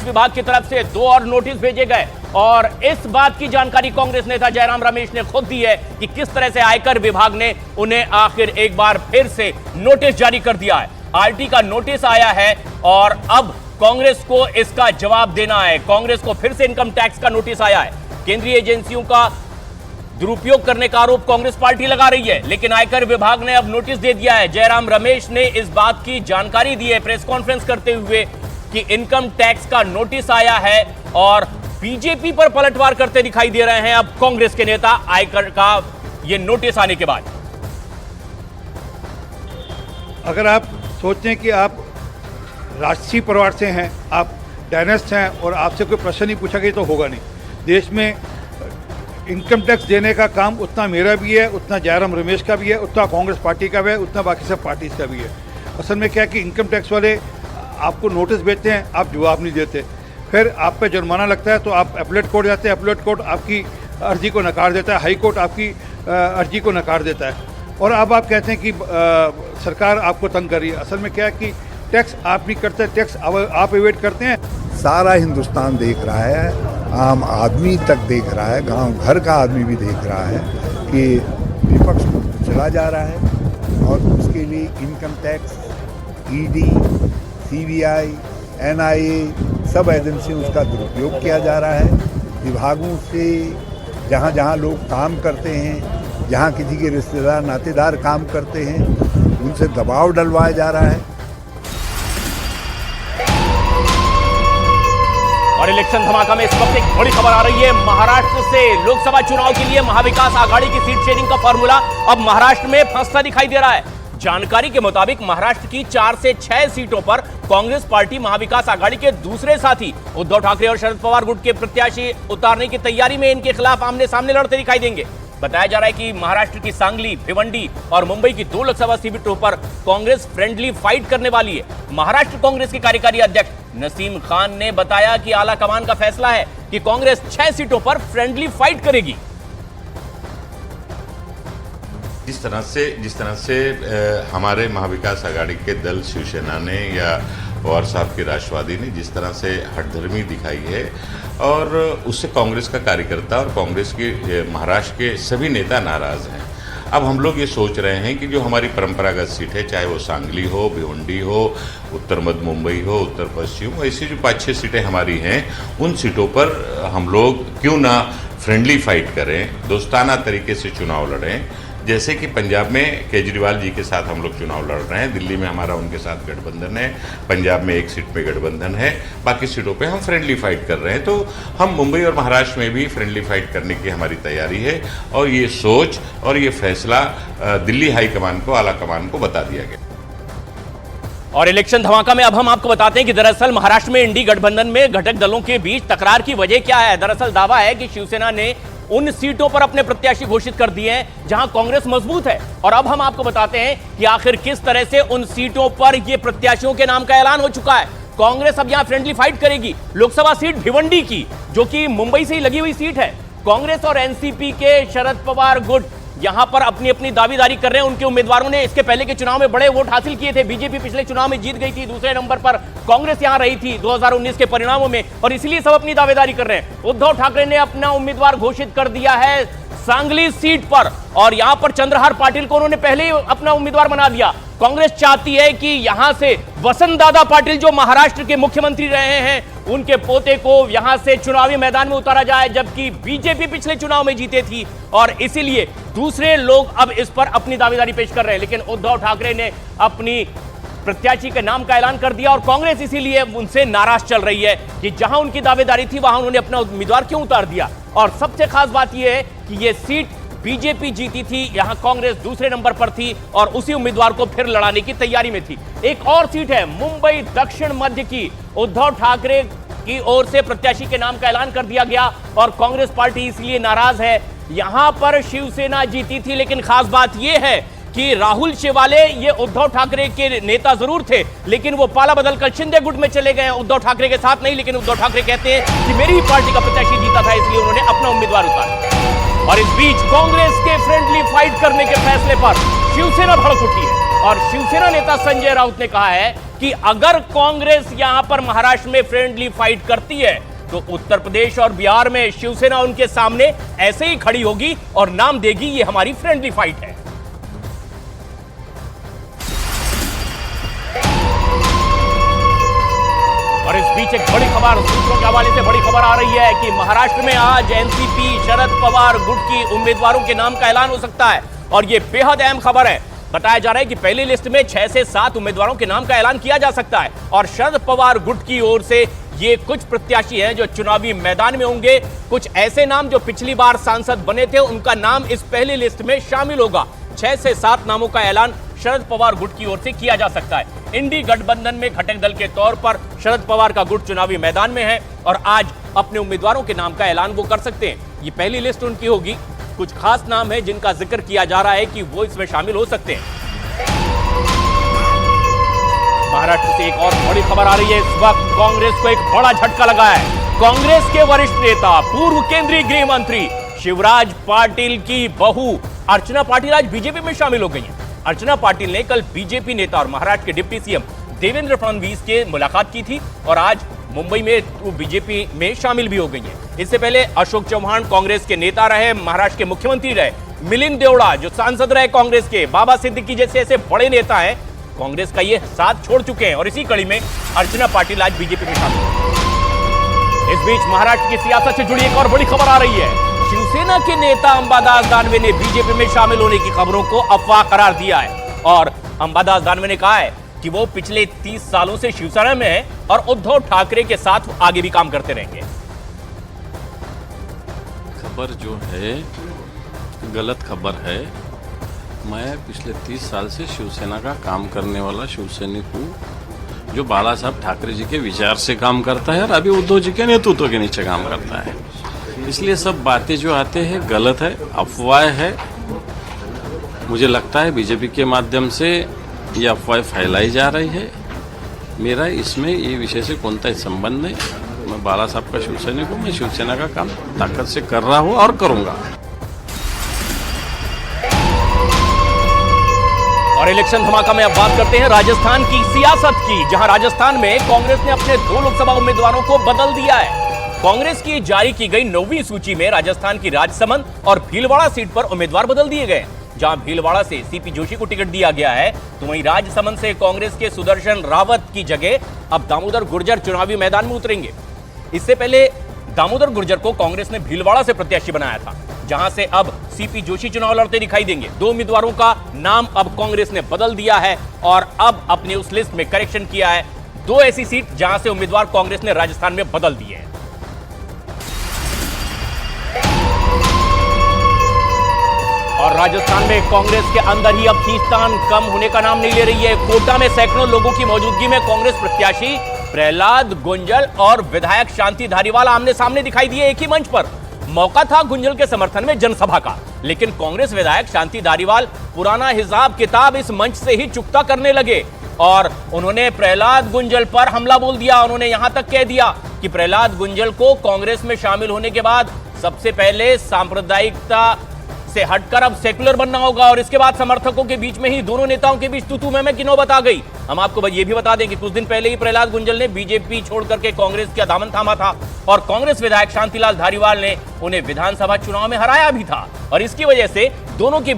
Tax विभाग की तरफ से 2 और नोटिस भेजे गए और इस बात की जानकारी कांग्रेस नेता जयराम रमेश ने खुद दी है कि किस तरह से आयकर विभाग ने उन्हें आखिर एक बार फिर से नोटिस जारी कर दिया है। आरटी का नोटिस आया है और अब कांग्रेस को इसका जवाब देना है। कांग्रेस को फिर से इनकम टैक्स का नोटिस आया है। केंद्रीय एजेंसियों का दुरुपयोग करने का आरोप कांग्रेस पार्टी लगा रही है, लेकिन आयकर विभाग ने अब नोटिस दे दिया है। जयराम रमेश ने इस बात की जानकारी दी है प्रेस कॉन्फ्रेंस करते हुए कि इनकम टैक्स का नोटिस आया है और बीजेपी पर पलटवार करते दिखाई दे रहे हैं अब कांग्रेस के नेता आयकर का यह नोटिस आने के बाद। अगर आप सोचते हैं कि आप राजसी परिवार से हैं, आप डायनेस्ट हैं और आपसे कोई प्रश्न नहीं पूछा गया तो होगा नहीं। देश में इनकम टैक्स देने का काम उतना मेरा भी है, उतना जयराम रमेश का भी है, उतना कांग्रेस पार्टी का भी है, उतना बाकी सब पार्टीज का भी है। असल में क्या है कि इनकम टैक्स वाले आपको नोटिस भेजते हैं, आप जवाब नहीं देते, फिर आप पे जुर्माना लगता है तो आप अपीलेट कोर्ट जाते हैं, अपीलेट कोर्ट आपकी अर्जी को नकार देता है, हाई कोर्ट आपकी अर्जी को नकार देता है और अब आप कहते हैं कि सरकार आपको तंग कर रही है। असल में क्या है कि टैक्स आप नहीं करते, टैक्स आप एवेट करते हैं। सारा हिंदुस्तान देख रहा है, आम आदमी तक देख रहा है, गांव घर का आदमी भी देख रहा है कि विपक्ष चला जा रहा है और उसके लिए income tax, ED, CBI, NIA सब एजेंसी उसका दुरुपयोग किया जा रहा है। विभागों से जहाँ जहाँ लोग काम करते हैं, जहाँ किसी के रिश्तेदार नातेदार काम करते हैं, उनसे दबाव डलवाया जा रहा है। और इलेक्शन धमाका में इस वक्त एक बड़ी खबर आ रही है महाराष्ट्र से। लोकसभा चुनाव के लिए महाविकास आघाड़ी की सीट शेयरिंग का फॉर्मूला अब महाराष्ट्र में फंसता दिखाई दे रहा है। जानकारी के मुताबिक महाराष्ट्र की 4 से 6 सीटों पर कांग्रेस पार्टी महाविकास आघाड़ी के दूसरे साथी उद्धव ठाकरे और शरद पवार गुट के प्रत्याशी उतारने की तैयारी में इनके खिलाफ आमने सामने लड़ते दिखाई देंगे। बताया जा रहा है कि महाराष्ट्र की सांगली, भिवंडी और मुंबई की 2 लोकसभा सीटों पर कांग्रेस फ्रेंडली फाइट करने वाली है। महाराष्ट्र कांग्रेस के कार्यकारी अध्यक्ष नसीम खान ने बताया कि आला कमान का फैसला है कि कांग्रेस 6 सीटों पर फ्रेंडली फाइट करेगी। जिस तरह से हमारे महाविकास आघाड़ी के दल शिवसेना ने या पवार साहब के राष्ट्रवादी ने जिस तरह से हठधर्मी दिखाई है और उससे कांग्रेस का कार्यकर्ता और कांग्रेस के महाराष्ट्र के सभी नेता नाराज हैं। अब हम लोग ये सोच रहे हैं कि जो हमारी परंपरागत सीट है, चाहे वो सांगली हो, भिवंडी हो, उत्तर मध्य मुंबई हो, उत्तर पश्चिम, ऐसी जो 5-6 सीटें हमारी हैं, उन सीटों पर हम लोग क्यों ना फ्रेंडली फाइट करें, दोस्ताना तरीके से चुनाव लड़ें। जैसे कि पंजाब में केजरीवाल जी के साथ हम लोग चुनाव लड़ रहे हैं, दिल्ली में हमारा उनके साथ गठबंधन है, पंजाब में 1 सीट पे गठबंधन है, बाकी सीटों पे हम फ्रेंडली फाइट कर रहे हैं। तो हम मुंबई और महाराष्ट्र में भी फ्रेंडली फाइट करने की हमारी तैयारी है और ये सोच और ये फैसला दिल्ली हाईकमान को, आला कमान को बता दिया गया। और इलेक्शन धमाका में अब हम आपको बताते हैं कि दरअसल महाराष्ट्र में इंडी गठबंधन में घटक दलों के बीच तकरार की वजह क्या है। दरअसल दावा है कि शिवसेना ने उन सीटों पर अपने प्रत्याशी घोषित कर दिए हैं जहां कांग्रेस मजबूत है और अब हम आपको बताते हैं कि आखिर किस तरह से उन सीटों पर ये प्रत्याशियों के नाम का ऐलान हो चुका है। कांग्रेस अब यहां फ्रेंडली फाइट करेगी। लोकसभा सीट भिवंडी की, जो कि मुंबई से ही लगी हुई सीट है, कांग्रेस और एनसीपी के शरद पवार गुट यहां पर अपनी अपनी दावेदारी कर रहे हैं। उनके उम्मीदवारों ने इसके पहले के चुनाव में बड़े वोट हासिल किए थे। बीजेपी पिछले चुनाव में जीत गई थी, दूसरे नंबर पर कांग्रेस यहां रही थी 2019 के परिणामों में और इसलिए सब अपनी दावेदारी कर रहे हैं। उद्धव ठाकरे ने अपना उम्मीदवार घोषित कर दिया है सांगली सीट पर और यहां पर चंद्रहार पाटिल को उन्होंने पहले ही अपना उम्मीदवार बना दिया। कांग्रेस चाहती है कि यहां से वसंत दादा पाटिल जो महाराष्ट्र के मुख्यमंत्री रहे हैं, उनके पोते को यहां से चुनावी मैदान में उतारा जाए, जबकि बीजेपी पिछले चुनाव में जीते थी और इसीलिए दूसरे लोग अब इस पर अपनी दावेदारी पेश कर रहे हैं। लेकिन उद्धव ठाकरे ने अपनी प्रत्याशी के नाम का ऐलान कर दिया और कांग्रेस इसीलिए उनसे नाराज चल रही है कि जहां उनकी दावेदारी थी वहां उन्होंने अपना उम्मीदवार क्यों उतार दिया। और सबसे खास बात यह है कि यह सीट बीजेपी जीती थी, यहां कांग्रेस दूसरे नंबर पर थी और उसी उम्मीदवार को फिर लड़ाने की तैयारी में थी। एक और सीट है मुंबई दक्षिण मध्य की, उद्धव ठाकरे की ओर से प्रत्याशी के नाम का ऐलान कर दिया गया और कांग्रेस पार्टी इसलिए नाराज है। यहां पर शिवसेना जीती थी, लेकिन खास बात यह है कि राहुल शेवाले ये उद्धव ठाकरे के नेता जरूर थे, लेकिन वो पाला बदलकर शिंदे गुट में चले गए, उद्धव ठाकरे के साथ नहीं। लेकिन उद्धव ठाकरे कहते हैं कि मेरी ही पार्टी का प्रत्याशी जीता था, इसलिए उन्होंने अपना उम्मीदवार उतारा। और इस बीच कांग्रेस के फ्रेंडली फाइट करने के फैसले पर शिवसेना भड़क उठी है और शिवसेना नेता संजय राउत ने कहा है कि अगर कांग्रेस यहां पर महाराष्ट्र में फ्रेंडली फाइट करती है तो उत्तर प्रदेश और बिहार में शिवसेना उनके सामने ऐसे ही खड़ी होगी और नाम देगी ये हमारी फ्रेंडली फाइट है। और इस बीच एक बड़ी खबर सूत्रों के हवाले से बड़ी खबर आ रही है कि महाराष्ट्र में आज एनसीपी शरद पवार गुट की उम्मीदवारों के नाम का ऐलान हो सकता है और यह बेहद अहम खबर है। बताया जा रहा है कि पहली लिस्ट में 6 से 7 उम्मीदवारों के नाम का ऐलान किया जा सकता है और शरद पवार गुट की ओर से ये कुछ प्रत्याशी हैं जो चुनावी मैदान में होंगे। कुछ ऐसे नाम जो पिछली बार सांसद बने थे उनका नाम इस पहली लिस्ट में शामिल होगा। 6 से 7 नामों का ऐलान शरद पवार गुट की ओर से किया जा सकता है। इंडी गठबंधन में घटक दल के तौर पर शरद पवार का गुट चुनावी मैदान में है और आज अपने उम्मीदवारों के नाम का ऐलान वो कर सकते हैं। ये पहली लिस्ट उनकी होगी। कुछ खास नाम है जिनका जिक्र किया जा रहा है कि वो इसमें शामिल हो सकते हैं। महाराष्ट्र से एक और बड़ी खबर आ रही है। इस वक्त कांग्रेस को एक बड़ा झटका लगा है। कांग्रेस के वरिष्ठ नेता पूर्व केंद्रीय गृह मंत्री शिवराज पाटिल की बहू अर्चना पाटिल आज बीजेपी में शामिल हो गई हैं। अर्चना पाटिल ने कल बीजेपी नेता और महाराष्ट्र के डिप्टी सीएम देवेंद्र फडणवीस के मुलाकात की थी और आज मुंबई में वो बीजेपी में शामिल भी हो गई हैं। इससे पहले अशोक चौहान कांग्रेस के नेता रहे, महाराष्ट्र के मुख्यमंत्री रहे। मिलिंद देवड़ा जो सांसद रहे कांग्रेस के, बाबा सिद्दीकी जैसे ऐसे बड़े नेता हैं कांग्रेस का ये साथ छोड़ चुके हैं और इसी कड़ी में अर्चना पाटिल आज बीजेपी में शामिल है। इस बीच महाराष्ट्र की सियासत से जुड़ी एक और बड़ी खबर आ रही है। शिवसेना के नेता अंबादास दानवे ने बीजेपी में शामिल होने की खबरों को अफवाह करार दिया है और अंबादास दानवे ने कहा है कि वो पिछले 30 सालों से शिवसेना में है और उद्धव ठाकरे के साथ आगे भी काम करते रहेंगे। खबर जो है गलत खबर है। मैं पिछले 30 साल से शिवसेना का काम करने वाला शिवसैनिक हूँ जो बाला साहब ठाकरे जी के विचार से काम करता है और अभी उद्धव जी के नेतृत्व के नीचे काम करता है। इसलिए सब बातें जो आते हैं गलत है, अफवाह है। मुझे लगता है बीजेपी के माध्यम से ये अफवाह फैलाई जा रही है। मेरा इसमें ये विषय से कोणताही संबंध नहीं। मैं बाला साहब का शिवसैनिक हूँ। मैं शिवसेना का काम ताकत से कर रहा हूँ और करूँगा। और इलेक्शन धमाका में अब बात करते हैं राजस्थान की सियासत की, जहां राजस्थान में कांग्रेस ने अपने 2 लोकसभा उम्मीदवारों को बदल दिया है। कांग्रेस की जारी की गई 9वीं सूची में राजस्थान की राजसमंद और भीलवाड़ा सीट पर उम्मीदवार बदल दिए गए। जहां भीलवाड़ा से सीपी जोशी को टिकट दिया गया है तो वहीं राजसमंद से कांग्रेस के सुदर्शन रावत की जगह अब दामोदर गुर्जर चुनावी मैदान में उतरेंगे। इससे पहले दामोदर गुर्जर को कांग्रेस ने भीलवाड़ा से प्रत्याशी बनाया था, जहां से अब सीपी जोशी चुनाव लड़ते दिखाई देंगे। 2 उम्मीदवारों का नाम अब कांग्रेस ने बदल दिया है और अब अपनी उस लिस्ट में करेक्शन किया है। 2 ऐसी सीट जहां से उम्मीदवार कांग्रेस ने राजस्थान में बदल दिए हैं। और राजस्थान में कांग्रेस के अंदर ही अब खींचतान कम होने का नाम नहीं ले रही है। कोटा में सैकड़ों लोगों की मौजूदगी में कांग्रेस प्रत्याशी प्रहलाद गुंजल और विधायक शांति धारीवाल आमने सामने दिखाई दिए एक ही मंच पर। मौका था गुंजल के समर्थन में जनसभा का, लेकिन कांग्रेस विधायक शांति धारीवाल पुराना हिसाब किताब इस मंच से ही चुकता करने लगे और उन्होंने प्रहलाद गुंजल पर हमला बोल दिया। उन्होंने यहां तक कह दिया कि प्रहलाद गुंजल को कांग्रेस में शामिल होने के बाद सबसे पहले सांप्रदायिकता से हटकर अब सेकुलर बनना होगा और इसके बाद समर्थकों के बीच में ही दोनों नेताओं के बीच तू मैं की नौबत आ गई। हम आपको ये भी बता दें कि कुछ दिन पहले ही प्रहलाद गुंजल ने बीजेपी छोड़ करके कांग्रेस का दामन थामा था और कांग्रेस विधायक शांतिलाल धारीवाल ने उन्हें विधानसभा चुनाव में हराया भी था और इसकी वजह से दोनों के